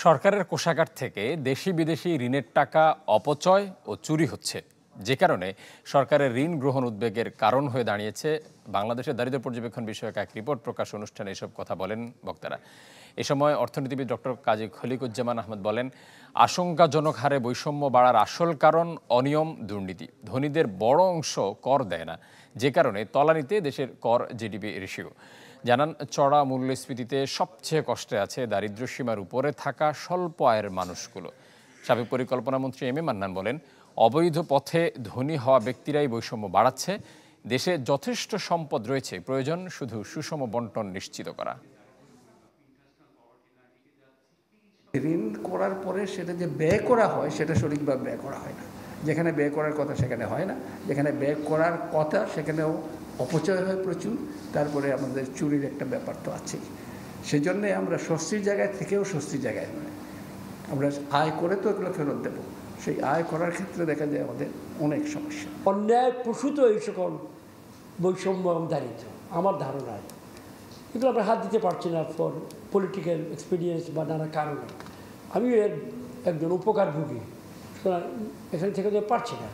সরকারের কোষাগার থেকে দেশি বিদেশি ঋণের টাকা অপচয় ও চুরি হচ্ছে, যে কারণে সরকারের ঋণ গ্রহণ উদ্বেগের কারণ হয়ে দাঁড়িয়েছে। বাংলাদেশের দারিদ্র্য পর্যবেক্ষণ বিষয়ক এক রিপোর্ট প্রকাশ অনুষ্ঠানে এসব কথা বলেন বক্তারা। এ সময় অর্থনীতিবিদ ডক্টর কাজী খলিকুজ্জামান আহমদ বলেন, আশঙ্কাজনক হারে বৈষম্য বাড়ার আসল কারণ অনিয়ম, দুর্নীতি। ধনীদের বড় অংশ কর দেয় না, যে কারণে তলানিতে দেশের কর জিডিপি রেশিও। জানান, চড়া মূল্যস্ফীতিতে সবচেয়ে কষ্টে আছে দারিদ্র্য সীমার উপরে থাকা স্বল্প আয়ের মানুষগুলো। সাবেক পরিকল্পনামন্ত্রী এম এ মান্নান বলেন, অবৈধ পথে ধনী হওয়া ব্যক্তিরাই বৈষম্য বাড়াচ্ছে। দেশে যথেষ্ট সম্পদ রয়েছে, প্রয়োজন শুধু সুষম বন্টন নিশ্চিত করা। ঋণ করার পরে সেটা যে ব্যয় করা হয় সেটা সঠিকভাবে ব্যয় করা হয় না। যেখানে ব্যয় করার কথা সেখানে হয় না, যেখানে ব্যয় করার কথা সেখানেও অপচয় হয় প্রচুর। তারপরে আমাদের চুরির একটা ব্যাপার তো আছেই। সেজন্যে আমরা স্বস্তির জায়গায় থেকেও স্বস্তির জায়গায় নয়, আমরা আয় করে তো এগুলো ফেরত দেবো। সেই আয় করার ক্ষেত্রে দেখা যায় আমাদের অনেক সমস্যা। অন্যায় প্রসূত এই সকল বৈষম্য এবং দারিদ্র আমার ধারণায় এগুলো আমরা হাত দিতে পারছি না ফর পলিটিক্যাল এক্সপিরিয়েন্স বা নানা কারণে। আমি এর একজন উপকারভোগী, এখান থেকে তো পারছি না।